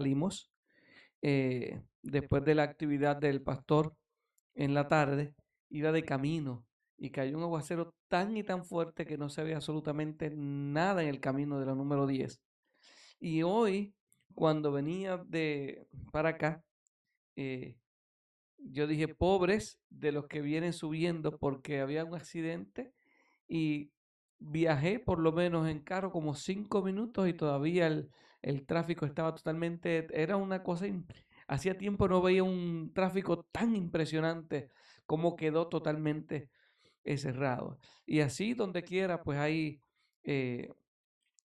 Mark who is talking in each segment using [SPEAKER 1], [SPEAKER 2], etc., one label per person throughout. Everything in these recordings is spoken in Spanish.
[SPEAKER 1] salimos después de la actividad del pastor en la tarde, iba de camino y cayó un aguacero tan y tan fuerte que no se veía absolutamente nada en el camino de la número 10. Y hoy, cuando venía para acá, eh, yo dije, pobres de los que vienen subiendo porque había un accidente y viajé por lo menos en carro como 5 minutos y todavía el tráfico estaba totalmente, era una cosa, hacía tiempo no veía un tráfico tan impresionante como quedó totalmente cerrado. Y así donde quiera, pues hay eh,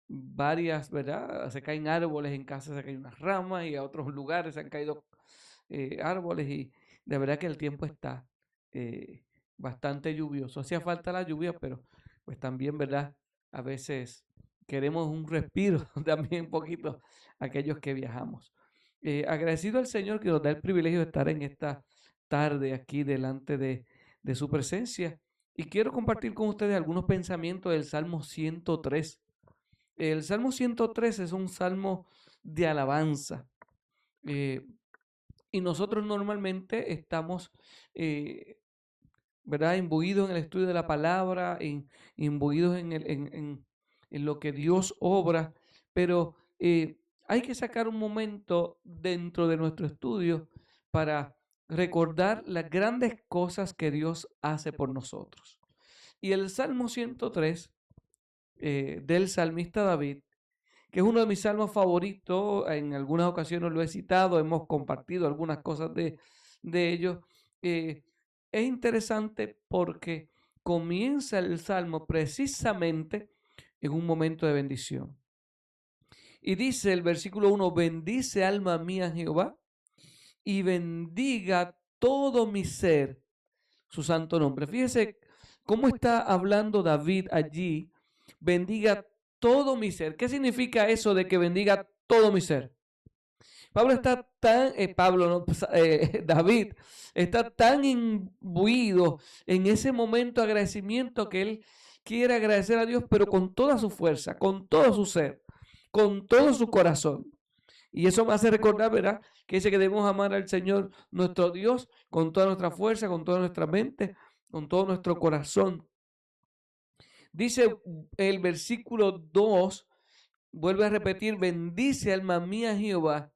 [SPEAKER 1] varias, ¿verdad? Se caen árboles en casa, se caen unas ramas y a otros lugares se han caído árboles y de verdad que el tiempo está eh, bastante lluvioso. Hacía falta la lluvia, pero pues también, ¿verdad? A veces queremos un respiro también un poquito aquellos que viajamos. Agradecido al Señor que nos da el privilegio de estar en esta tarde aquí delante de su presencia. Y quiero compartir con ustedes algunos pensamientos del Salmo 103. El Salmo 103 es un salmo de alabanza. eh, y nosotros normalmente estamos, eh, ¿verdad? Imbuidos en el estudio de la palabra, imbuidos en lo que Dios obra, pero hay que sacar un momento dentro de nuestro estudio para recordar las grandes cosas que Dios hace por nosotros. Y el Salmo 103 del salmista David, que es uno de mis salmos favoritos. En algunas ocasiones lo he citado, hemos compartido algunas cosas de ellos. Eh, es interesante porque comienza el salmo precisamente en un momento de bendición. Y dice el versículo 1, bendice alma mía Jehová y bendiga todo mi ser su santo nombre. Fíjese cómo está hablando David allí, bendiga todo mi ser. ¿Qué significa eso de que bendiga todo mi ser? Pablo está tan, Pablo, no, David está tan imbuido en ese momento de agradecimiento que él quiere agradecer a Dios, pero con toda su fuerza, con todo su ser, con todo su corazón. Y eso me hace recordar, ¿verdad? Que dice que debemos amar al Señor nuestro Dios con toda nuestra fuerza, con toda nuestra mente, con todo nuestro corazón. Dice el versículo 2, vuelve a repetir, bendice alma mía Jehová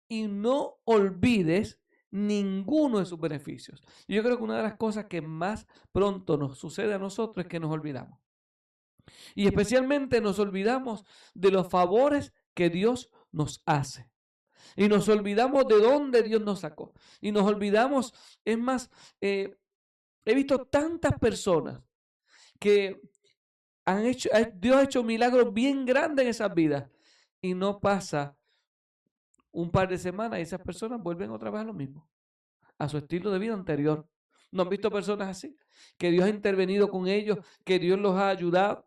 [SPEAKER 1] y no olvides ninguno de sus beneficios. Yo creo que una de las cosas que más pronto nos sucede a nosotros es que nos olvidamos. Y especialmente nos olvidamos de los favores que Dios nos hace. Y nos olvidamos de dónde Dios nos sacó. Y nos olvidamos, es más, he visto tantas personas que Dios ha hecho milagros bien grandes en esas vidas. Y no pasa un par de semanas y esas personas vuelven otra vez a lo mismo, a su estilo de vida anterior. ¿No han visto personas así? Que Dios ha intervenido con ellos, que Dios los ha ayudado.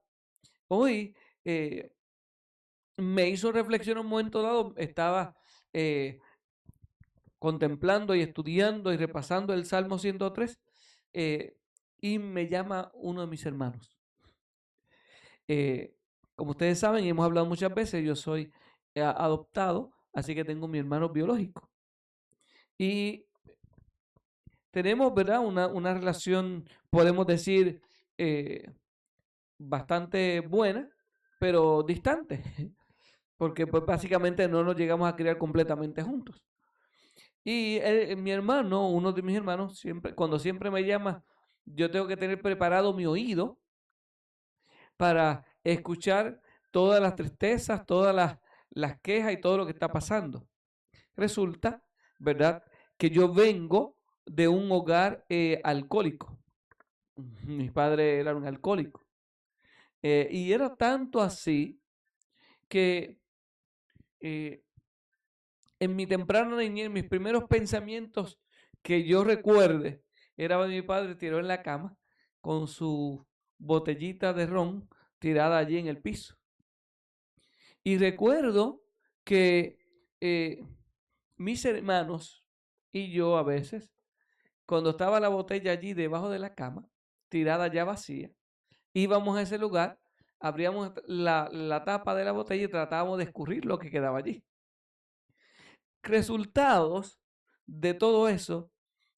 [SPEAKER 1] Hoy eh, me hizo reflexionar en un momento dado, estaba eh, contemplando y estudiando y repasando el Salmo 103 y me llama uno de mis hermanos. Como ustedes saben y hemos hablado muchas veces, yo soy adoptado, así que tengo mi hermano biológico. Y tenemos, ¿verdad? Una relación, podemos decir, bastante buena, pero distante, porque pues básicamente no nos llegamos a criar completamente juntos. Y mi hermano, uno de mis hermanos, cuando siempre me llama, yo tengo que tener preparado mi oído para escuchar todas las tristezas, todas las quejas y todo lo que está pasando. Resulta, ¿verdad?, que yo vengo de un hogar alcohólico. Mis padres eran un alcohólico. Y era tanto así que eh, en mi temprana niñez, mis primeros pensamientos que yo recuerde, era mi padre tirado en la cama con su botellita de ron tirada allí en el piso. Y recuerdo que mis hermanos y yo a veces, cuando estaba la botella allí debajo de la cama, tirada ya vacía, íbamos a ese lugar, abríamos la tapa de la botella y tratábamos de escurrir lo que quedaba allí. resultados de todo eso,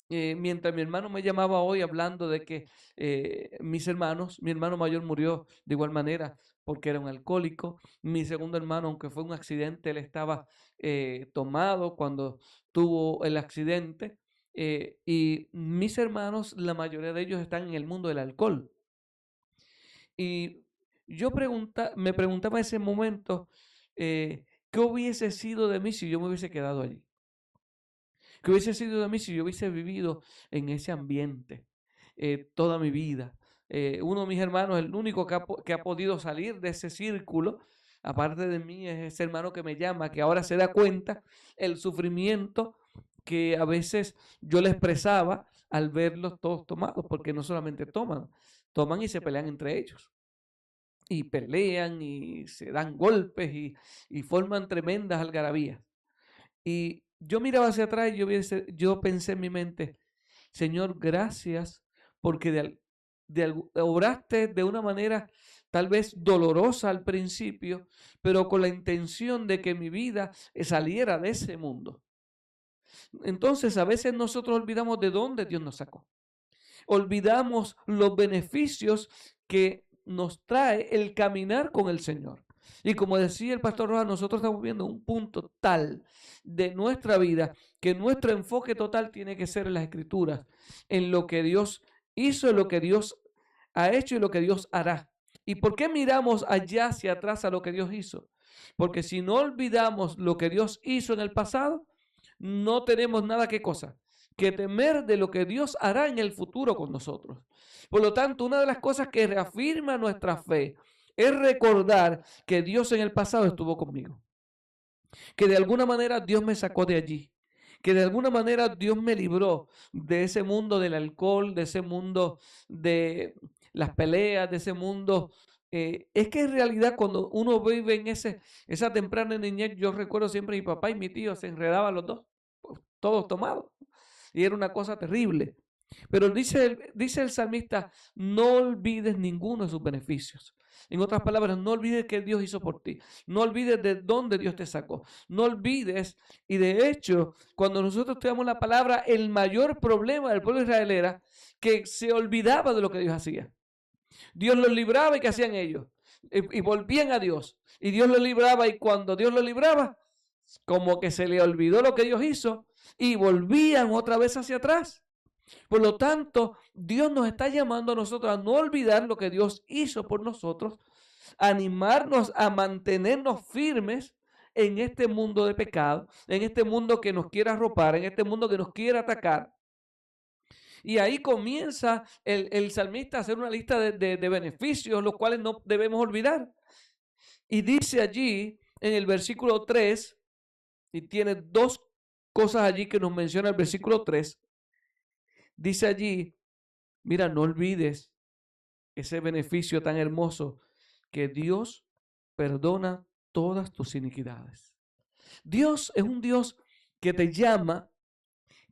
[SPEAKER 1] mientras mi hermano me llamaba hoy hablando de que mi hermano mayor murió de igual manera porque era un alcohólico. Mi segundo hermano, aunque fue un accidente, él estaba tomado cuando tuvo el accidente. Y mis hermanos, la mayoría de ellos están en el mundo del alcohol. Y me preguntaba en ese momento, ¿qué hubiese sido de mí si yo me hubiese quedado allí? ¿Qué hubiese sido de mí si yo hubiese vivido en ese ambiente toda mi vida? Uno de mis hermanos, el único que ha podido salir de ese círculo, aparte de mí, es ese hermano que me llama, que ahora se da cuenta el sufrimiento que a veces yo le expresaba al verlos todos tomados, porque no solamente toman y se pelean entre ellos. Y pelean y se dan golpes y forman tremendas algarabías. Y yo miraba hacia atrás y yo pensé en mi mente, Señor, gracias porque obraste de una manera tal vez dolorosa al principio, pero con la intención de que mi vida saliera de ese mundo. Entonces a veces nosotros olvidamos de dónde Dios nos sacó. Olvidamos los beneficios que nos trae el caminar con el Señor. Y como decía el pastor Rojas, nosotros estamos viendo un punto tal de nuestra vida que nuestro enfoque total tiene que ser en las Escrituras, en lo que Dios hizo, en lo que Dios ha hecho y lo que Dios hará. ¿Y por qué miramos allá hacia atrás a lo que Dios hizo? Porque si no olvidamos lo que Dios hizo en el pasado, no tenemos nada que temer de lo que Dios hará en el futuro con nosotros. Por lo tanto, una de las cosas que reafirma nuestra fe es recordar que Dios en el pasado estuvo conmigo, que de alguna manera Dios me sacó de allí, que de alguna manera Dios me libró de ese mundo del alcohol, de ese mundo de las peleas, de ese mundo. Es que en realidad cuando uno vive en esa temprana niñez, yo recuerdo siempre mi papá y mi tío se enredaban los dos, todos tomados. Y era una cosa terrible. Pero dice el salmista, no olvides ninguno de sus beneficios. En otras palabras, no olvides qué Dios hizo por ti. No olvides de dónde Dios te sacó. No olvides, y de hecho, cuando nosotros estudiamos la palabra, el mayor problema del pueblo israelí era que se olvidaba de lo que Dios hacía. Dios los libraba y ¿qué hacían ellos? Y volvían a Dios. Y Dios los libraba y cuando Dios los libraba, como que se le olvidó lo que Dios hizo y volvían otra vez hacia atrás. Por lo tanto, Dios nos está llamando a nosotros a no olvidar lo que Dios hizo por nosotros, animarnos a mantenernos firmes en este mundo de pecado, en este mundo que nos quiere arropar, en este mundo que nos quiere atacar. Y ahí comienza el salmista a hacer una lista de beneficios, los cuales no debemos olvidar. Y dice allí en el versículo 3, y tiene dos cosas allí que nos menciona el versículo 3, dice allí, mira, no olvides ese beneficio tan hermoso que Dios perdona todas tus iniquidades. Dios es un Dios que te llama,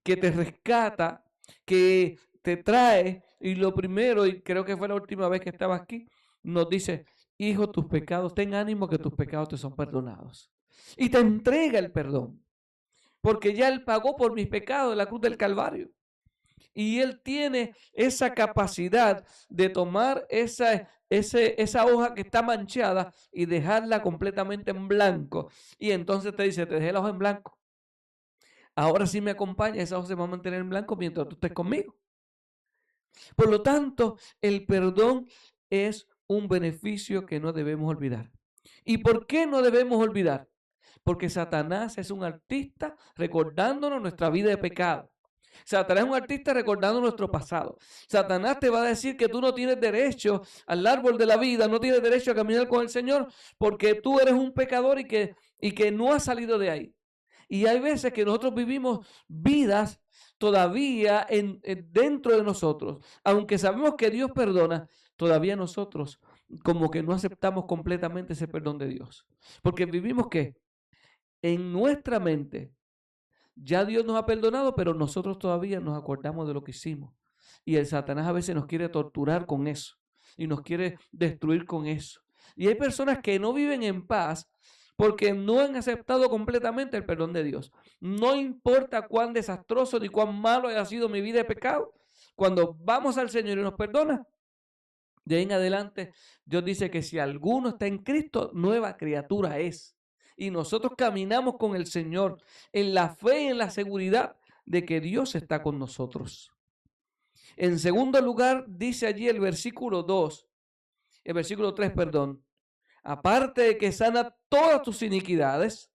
[SPEAKER 1] que te rescata, que te trae y lo primero, y creo que fue la última vez que estaba aquí, nos dice, hijo, tus pecados, ten ánimo que tus pecados te son perdonados. Y te entrega el perdón, porque ya Él pagó por mis pecados en la cruz del Calvario. Y Él tiene esa capacidad de tomar esa hoja que está manchada y dejarla completamente en blanco. Y entonces te dice, te dejé la hoja en blanco. Ahora sí me acompaña, esa hoja se va a mantener en blanco mientras tú estés conmigo. Por lo tanto, el perdón es un beneficio que no debemos olvidar. ¿Y por qué no debemos olvidar? Porque Satanás es un artista recordándonos nuestra vida de pecado. Satanás es un artista recordando nuestro pasado. Satanás te va a decir que tú no tienes derecho al árbol de la vida, no tienes derecho a caminar con el Señor porque tú eres un pecador y que no has salido de ahí. Y hay veces que nosotros vivimos vidas todavía dentro de nosotros. Aunque sabemos que Dios perdona, todavía nosotros como que no aceptamos completamente ese perdón de Dios. Porque vivimos que en nuestra mente ya Dios nos ha perdonado, pero nosotros todavía nos acordamos de lo que hicimos. Y el Satanás a veces nos quiere torturar con eso y nos quiere destruir con eso. Y hay personas que no viven en paz porque no han aceptado completamente el perdón de Dios. No importa cuán desastroso ni cuán malo haya sido mi vida de pecado, cuando vamos al Señor y nos perdona, de ahí en adelante, Dios dice que si alguno está en Cristo, nueva criatura es. Y nosotros caminamos con el Señor en la fe y en la seguridad de que Dios está con nosotros. En segundo lugar, dice allí el versículo 2, el versículo 3, perdón. Aparte de que sana todas tus iniquidades,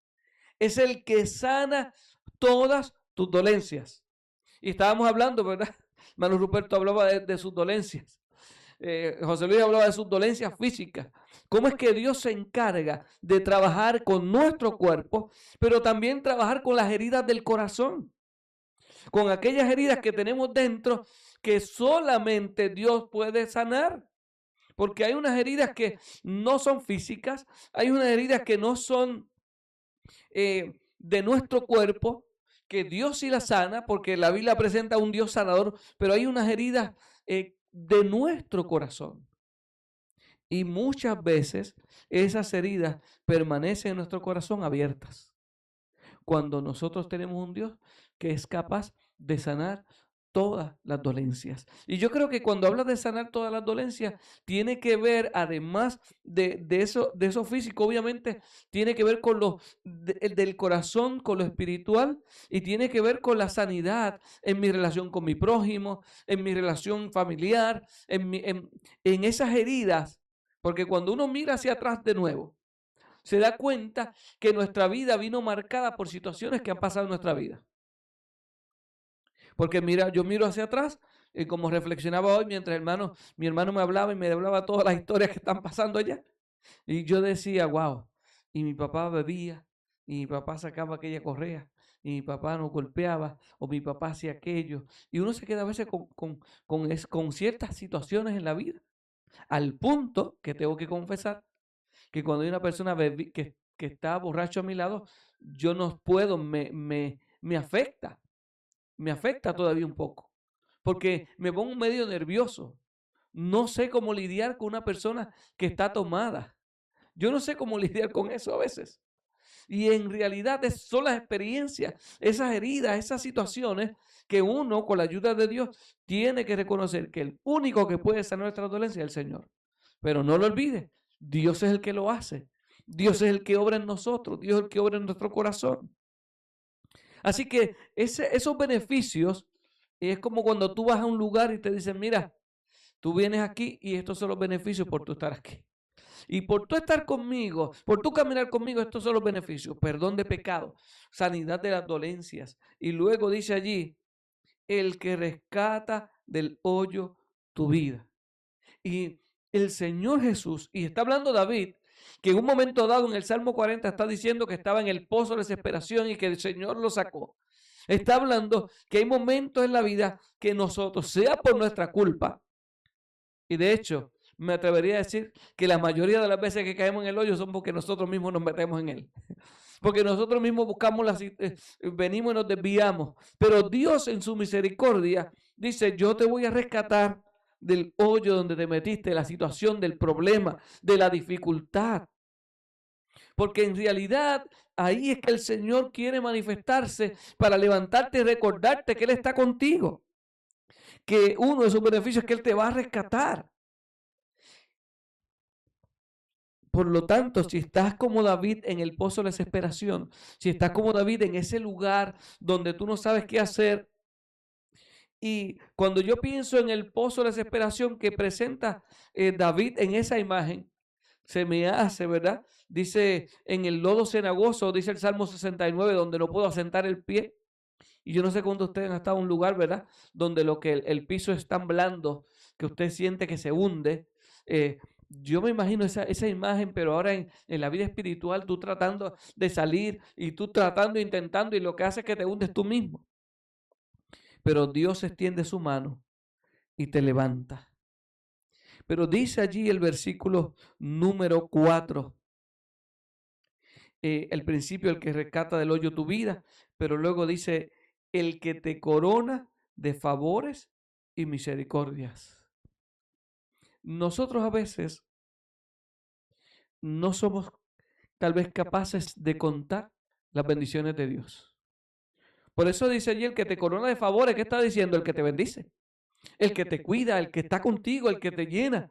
[SPEAKER 1] es el que sana todas tus dolencias. Y estábamos hablando, ¿verdad? Hermano Ruperto hablaba de sus dolencias. José Luis hablaba de sus dolencias físicas. ¿Cómo es que Dios se encarga de trabajar con nuestro cuerpo, pero también trabajar con las heridas del corazón? Con aquellas heridas que tenemos dentro que solamente Dios puede sanar. Porque hay unas heridas que no son físicas, hay unas heridas que no son de nuestro cuerpo, que Dios sí las sana, porque la Biblia presenta a un Dios sanador, pero hay unas heridas de nuestro corazón. Y muchas veces esas heridas permanecen en nuestro corazón abiertas. Cuando nosotros tenemos un Dios que es capaz de sanar todas las dolencias. Y yo creo que cuando habla de sanar todas las dolencias, tiene que ver, además de eso físico, obviamente, tiene que ver con del corazón, con lo espiritual, y tiene que ver con la sanidad en mi relación con mi prójimo, en mi relación familiar, en esas heridas. Porque cuando uno mira hacia atrás de nuevo, se da cuenta que nuestra vida vino marcada por situaciones que han pasado en nuestra vida. Porque mira, yo miro hacia atrás y como reflexionaba hoy mientras mi hermano me hablaba y me hablaba todas las historias que están pasando allá. Y yo decía, wow, y mi papá bebía, y mi papá sacaba aquella correa, y mi papá nos golpeaba, o mi papá hacía aquello. Y uno se queda a veces con ciertas situaciones en la vida, al punto que tengo que confesar que cuando hay una persona que está borracho a mi lado, yo no puedo, me afecta todavía un poco, porque me pongo medio nervioso. No sé cómo lidiar con una persona que está tomada. Yo no sé cómo lidiar con eso a veces. Y en realidad son las experiencias, esas heridas, esas situaciones que uno, con la ayuda de Dios, tiene que reconocer que el único que puede sanar nuestra dolencia es el Señor. Pero no lo olvide, Dios es el que lo hace. Dios es el que obra en nosotros, Dios es el que obra en nuestro corazón. Así que esos beneficios es como cuando tú vas a un lugar y te dicen, mira, tú vienes aquí y estos son los beneficios por tú estar aquí. Y por tú estar conmigo, por tú caminar conmigo, estos son los beneficios. Perdón de pecado, sanidad de las dolencias. Y luego dice allí, el que rescata del hoyo tu vida. Y el Señor Jesús, y está hablando David, que en un momento dado en el Salmo 40 está diciendo que estaba en el pozo de desesperación y que el Señor lo sacó. Está hablando que hay momentos en la vida que nosotros, sea por nuestra culpa, y de hecho, me atrevería a decir que la mayoría de las veces que caemos en el hoyo son porque nosotros mismos nos metemos en él. Porque nosotros mismos buscamos venimos y nos desviamos. Pero Dios en su misericordia dice, yo te voy a rescatar del hoyo donde te metiste, de la situación, del problema, de la dificultad. Porque en realidad ahí es que el Señor quiere manifestarse para levantarte y recordarte que Él está contigo. Que uno de sus beneficios es que Él te va a rescatar. Por lo tanto, si estás como David en el pozo de la desesperación, si estás como David en ese lugar donde tú no sabes qué hacer, y cuando yo pienso en el pozo de la desesperación que presenta David en esa imagen, se me hace, ¿verdad? Dice, en el lodo cenagoso, dice el Salmo 69, donde no puedo asentar el pie. Y yo no sé cuándo ustedes han estado en un lugar, ¿verdad? Donde el piso es tan blando que usted siente que se hunde. Eh, yo me imagino esa imagen, pero ahora en la vida espiritual, tú tratando de salir y tú tratando, intentando, y lo que hace es que te hundes tú mismo. Pero Dios extiende su mano y te levanta. Pero dice allí el versículo número 4, el principio, el que rescata del hoyo tu vida, pero luego dice, el que te corona de favores y misericordias. Nosotros a veces no somos tal vez capaces de contar las bendiciones de Dios. Por eso dice allí, el que te corona de favores, ¿qué está diciendo? El que te bendice, el que te cuida, el que está contigo, el que te llena.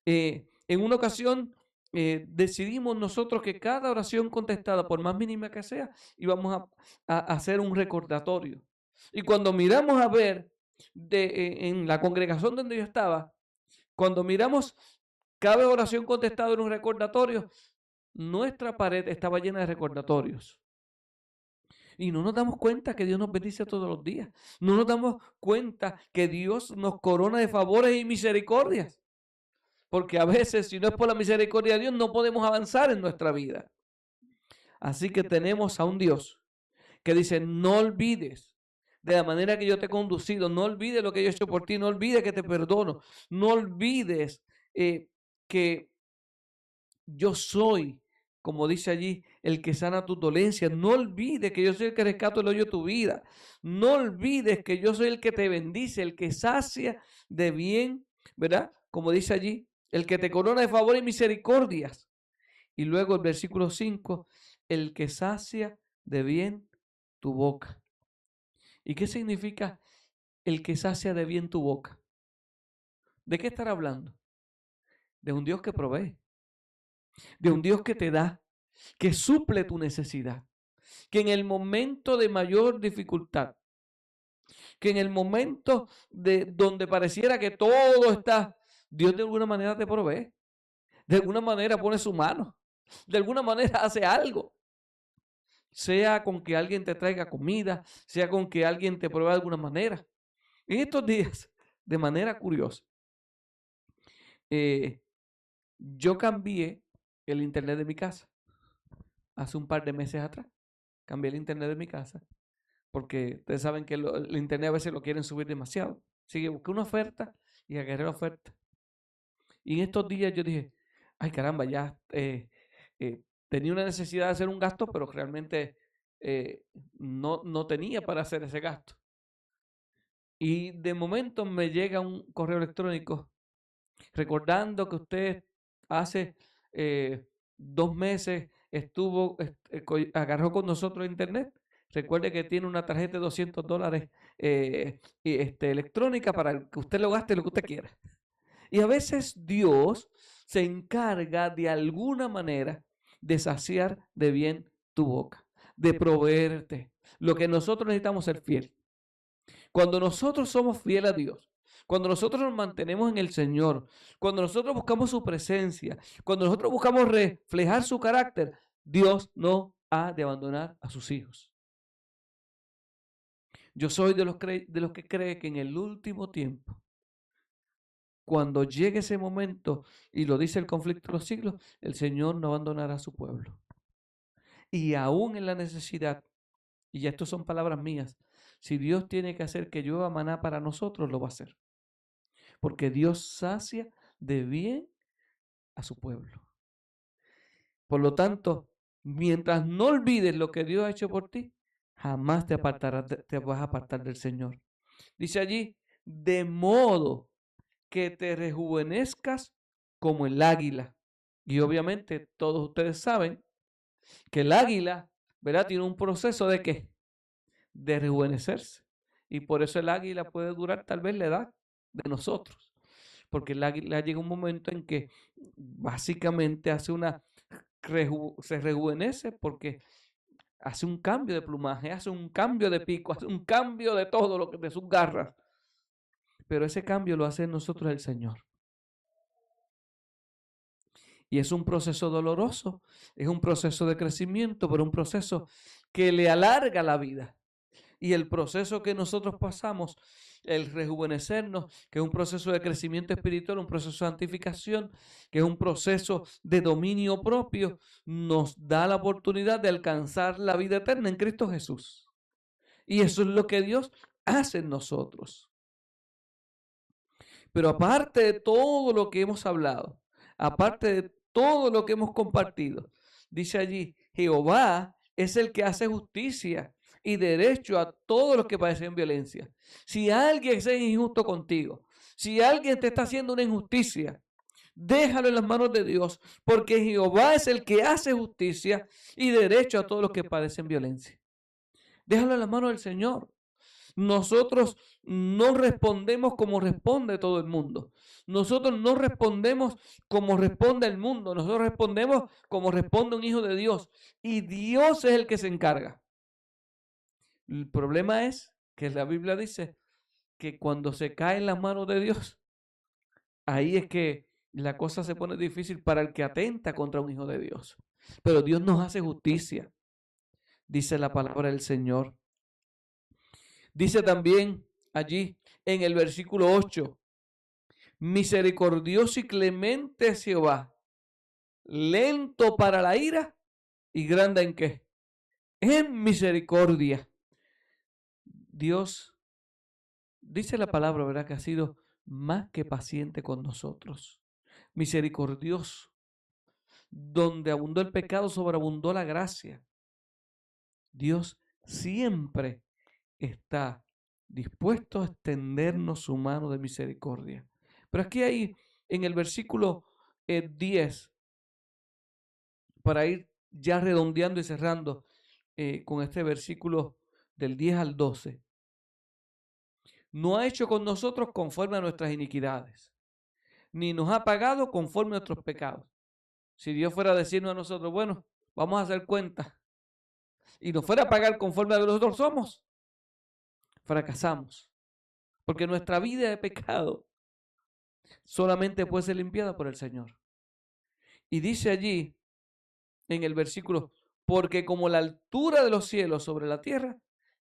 [SPEAKER 1] En una ocasión decidimos nosotros que cada oración contestada, por más mínima que sea, íbamos a hacer un recordatorio. Y cuando miramos a ver en la congregación donde yo estaba, cuando miramos cada oración contestada en un recordatorio, nuestra pared estaba llena de recordatorios. Y no nos damos cuenta que Dios nos bendice todos los días. No nos damos cuenta que Dios nos corona de favores y misericordias. Porque a veces, si no es por la misericordia de Dios, no podemos avanzar en nuestra vida. Así que tenemos a un Dios que dice, no olvides de la manera que yo te he conducido, no olvides lo que yo he hecho por ti, no olvides que te perdono, no olvides que yo soy, como dice allí, el que sana tus dolencias. No olvides que yo soy el que rescato el hoyo de tu vida. No olvides que yo soy el que te bendice, el que sacia de bien, ¿verdad? Como dice allí, el que te corona de favor y misericordias. Y luego el versículo 5, el que sacia de bien tu boca. ¿Y qué significa el que sacia de bien tu boca? ¿De qué estará hablando? De un Dios que provee, de un Dios que te da, que suple tu necesidad, que en el momento de mayor dificultad, que en el momento de donde pareciera que todo está, Dios de alguna manera te provee, de alguna manera pone su mano, de alguna manera hace algo, sea con que alguien te traiga comida, sea con que alguien te provea de alguna manera. En estos días, de manera curiosa, yo cambié el internet de mi casa hace un par de meses atrás. Cambié el internet de mi casa porque ustedes saben que el internet a veces lo quieren subir demasiado. Así que busqué una oferta y agarré la oferta. Y en estos días yo dije, ay caramba, ya tenía una necesidad de hacer un gasto, pero realmente no tenía para hacer ese gasto. Y de momento me llega un correo electrónico recordando que usted hace 2 meses agarró con nosotros internet. Recuerde que tiene una tarjeta de $200 electrónica para que usted lo gaste lo que usted quiera. Y a veces Dios se encarga de alguna manera de saciar de bien tu boca, de proveerte. Lo que nosotros necesitamos ser fiel. Cuando nosotros somos fieles a Dios, cuando nosotros nos mantenemos en el Señor, cuando nosotros buscamos su presencia, cuando nosotros buscamos reflejar su carácter, Dios no ha de abandonar a sus hijos. Yo soy de los que cree que en el último tiempo, cuando llegue ese momento, y lo dice el conflicto de los siglos, el Señor no abandonará a su pueblo. Y aún en la necesidad, y ya estas son palabras mías, si Dios tiene que hacer que llueva maná para nosotros, lo va a hacer. Porque Dios sacia de bien a su pueblo. Por lo tanto, mientras no olvides lo que Dios ha hecho por ti, jamás te vas a apartar del Señor. Dice allí, de modo que te rejuvenezcas como el águila. Y obviamente todos ustedes saben que el águila, ¿verdad? Tiene un proceso de ¿qué? De rejuvenecerse. Y por eso el águila puede durar tal vez la edad de nosotros. Porque el águila llega un momento en que básicamente se rejuvenece porque hace un cambio de plumaje, hace un cambio de pico, hace un cambio de todo lo que de sus garras. Pero ese cambio lo hace en nosotros el Señor. Y es un proceso doloroso, es un proceso de crecimiento, pero un proceso que le alarga la vida. Y el proceso que nosotros pasamos, el rejuvenecernos, que es un proceso de crecimiento espiritual, un proceso de santificación, que es un proceso de dominio propio, nos da la oportunidad de alcanzar la vida eterna en Cristo Jesús. Y eso es lo que Dios hace en nosotros. Pero aparte de todo lo que hemos hablado, aparte de todo lo que hemos compartido, dice allí, Jehová es el que hace justicia y derecho a todos los que padecen violencia. Si alguien es injusto contigo, si alguien te está haciendo una injusticia, Déjalo en las manos de Dios, porque Jehová es el que hace justicia y derecho a todos los que padecen violencia. Déjalo en las manos del Señor. Nosotros no respondemos como responde todo el mundo. Nosotros no respondemos como responde el mundo. Nosotros respondemos como responde un hijo de Dios. Y Dios es el que se encarga. El problema es que la Biblia dice que cuando se cae en las manos de Dios, ahí es que la cosa se pone difícil para el que atenta contra un hijo de Dios. Pero Dios nos hace justicia, dice la palabra del Señor. Dice también allí en el versículo 8, misericordioso y clemente es Jehová, lento para la ira y grande en qué? En misericordia. Dios, dice la palabra, ¿verdad? Que ha sido más que paciente con nosotros. Misericordioso. Donde abundó el pecado, sobreabundó la gracia. Dios siempre está dispuesto a extendernos su mano de misericordia. Pero aquí hay en el versículo 10, para ir ya redondeando y cerrando con este versículo del 10 al 12, no ha hecho con nosotros conforme a nuestras iniquidades, ni nos ha pagado conforme a nuestros pecados. Si Dios fuera a decirnos a nosotros, bueno, vamos a hacer cuenta, y nos fuera a pagar conforme a lo que nosotros somos, fracasamos. Porque nuestra vida de pecado solamente puede ser limpiada por el Señor. Y dice allí en el versículo, porque como la altura de los cielos sobre la tierra,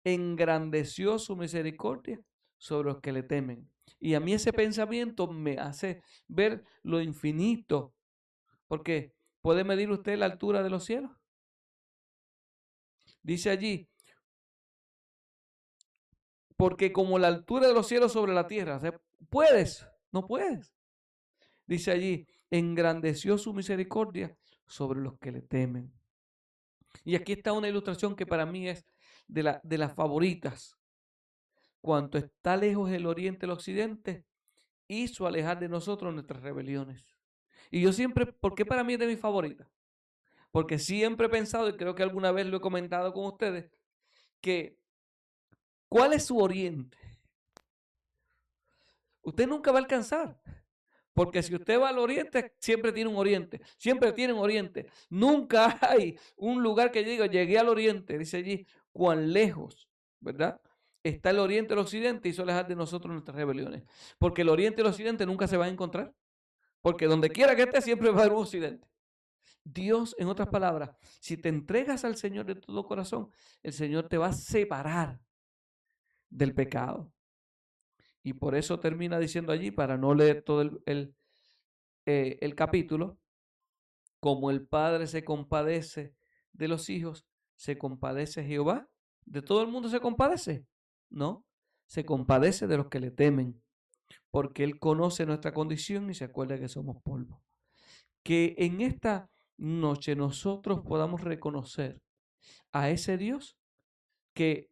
[SPEAKER 1] engrandeció su misericordia sobre los que le temen. Y a mí ese pensamiento me hace ver lo infinito, porque ¿puede medir usted la altura de los cielos? Dice allí, porque como la altura de los cielos sobre la tierra, ¿puedes? No puedes. Dice allí, engrandeció su misericordia sobre los que le temen. Y aquí está una ilustración que para mí es de las favoritas. Cuanto está lejos el oriente del occidente, hizo alejar de nosotros nuestras rebeliones. Y yo siempre, ¿por qué para mí es de mis favoritas? Porque siempre he pensado, y creo que alguna vez lo he comentado con ustedes, que ¿cuál es su oriente? Usted nunca va a alcanzar. Porque si usted va al oriente, siempre tiene un oriente. Siempre tiene un oriente. Nunca hay un lugar que diga, llegué al oriente. Dice allí, cuán lejos, ¿verdad? Está el oriente y el occidente, hizo alejar de nosotros nuestras rebeliones. Porque el oriente y el occidente nunca se van a encontrar. Porque donde quiera que esté, siempre va a haber un occidente. Dios, en otras palabras, si te entregas al Señor de todo corazón, el Señor te va a separar del pecado. Y por eso termina diciendo allí, para no leer todo el capítulo, como el Padre se compadece de los hijos, se compadece Jehová. ¿De todo el mundo se compadece? No, se compadece de los que le temen, porque Él conoce nuestra condición y se acuerda que somos polvo. Que en esta noche nosotros podamos reconocer a ese Dios que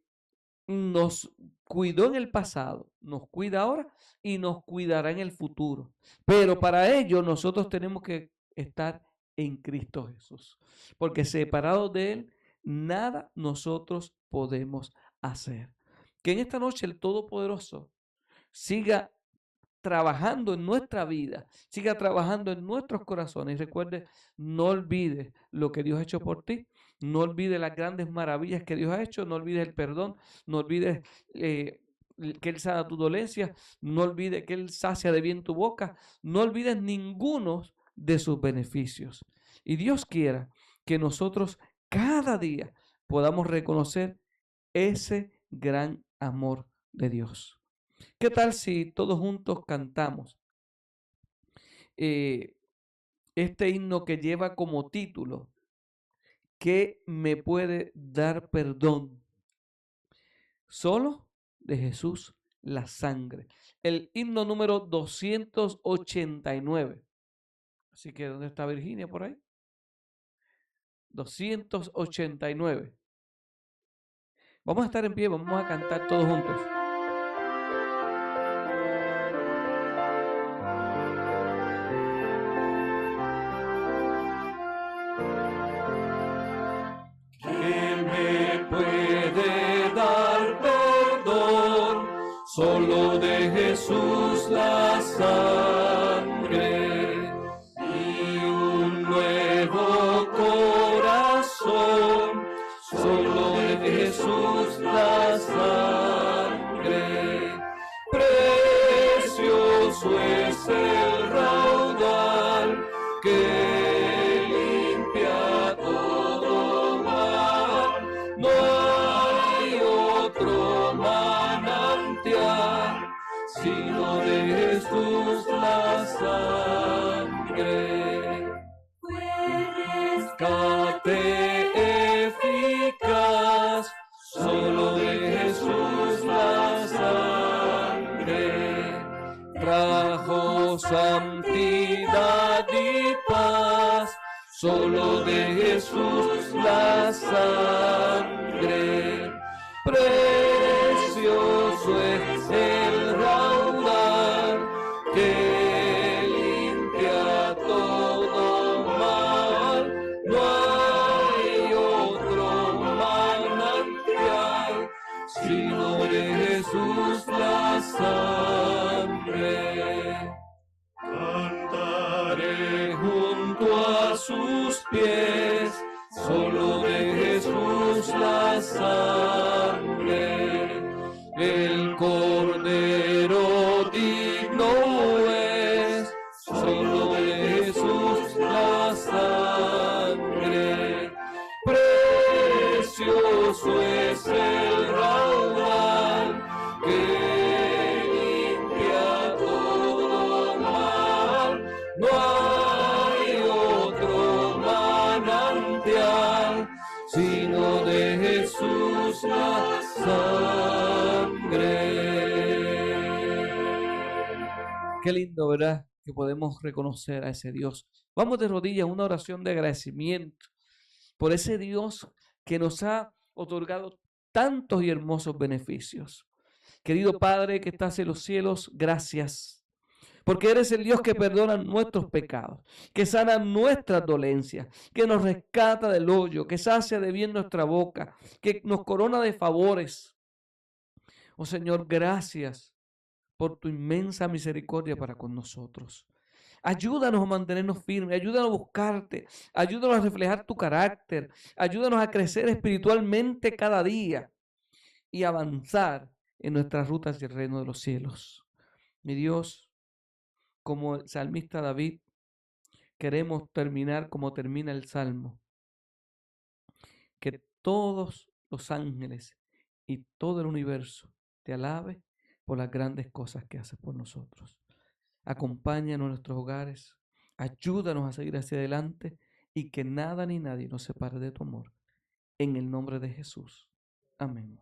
[SPEAKER 1] nos cuidó en el pasado, nos cuida ahora y nos cuidará en el futuro. Pero para ello nosotros tenemos que estar en Cristo Jesús, porque separados de Él, nada nosotros podemos hacer. Que en esta noche el Todopoderoso siga trabajando en nuestra vida, siga trabajando en nuestros corazones. Y recuerde, no olvides lo que Dios ha hecho por ti, no olvides las grandes maravillas que Dios ha hecho, no olvides el perdón, no olvides que Él sana tu dolencia, no olvides que Él sacia de bien tu boca, no olvides ninguno de sus beneficios. Y Dios quiera que nosotros cada día podamos reconocer ese gran amor de Dios. ¿Qué tal si todos juntos cantamos eh, este himno que lleva como título, ¿qué me puede dar perdón? Solo de Jesús la sangre. El himno número 289. Así que, ¿dónde está Virginia por ahí? 289. Vamos a estar en pie, vamos a cantar todos juntos. solo de Jesús la sangre y un nuevo corazón, solo de Jesús la sangre. Precioso es el raudal que limpia todo mal, no hay otro manantial sino de Jesús la sangre. Rescate eficaz, solo de Jesús la sangre. Trajo santidad y paz, solo de Jesús la sangre. Precioso es el raudal que limpia todo mal, no hay otro manantial sino de Jesús la sangre. Cantaré junto a sus pies, solo de Jesús la sangre. El Cordero digno es, solo de Jesús la sangre. Precioso es el raudal que limpia todo mal, no hay otro manantial sino de Jesús la sangre. Qué lindo, ¿verdad? Que podemos reconocer a ese Dios. Vamos de rodillas a una oración de agradecimiento por ese Dios que nos ha otorgado tantos y hermosos beneficios. Querido Padre que estás en los cielos, gracias. Porque eres el Dios que perdona nuestros pecados, que sana nuestras dolencias, que nos rescata del hoyo, que sacia de bien nuestra boca, que nos corona de favores. Oh Señor, gracias por tu inmensa misericordia para con nosotros. Ayúdanos a mantenernos firmes, ayúdanos a buscarte, ayúdanos a reflejar tu carácter, ayúdanos a crecer espiritualmente cada día y avanzar en nuestras rutas del reino de los cielos. Mi Dios, como el salmista David, queremos terminar como termina el Salmo. Que todos los ángeles y todo el universo te alabe por las grandes cosas que haces por nosotros. Acompáñanos en nuestros hogares, ayúdanos a seguir hacia adelante y que nada ni nadie nos separe de tu amor. En el nombre de Jesús. Amén.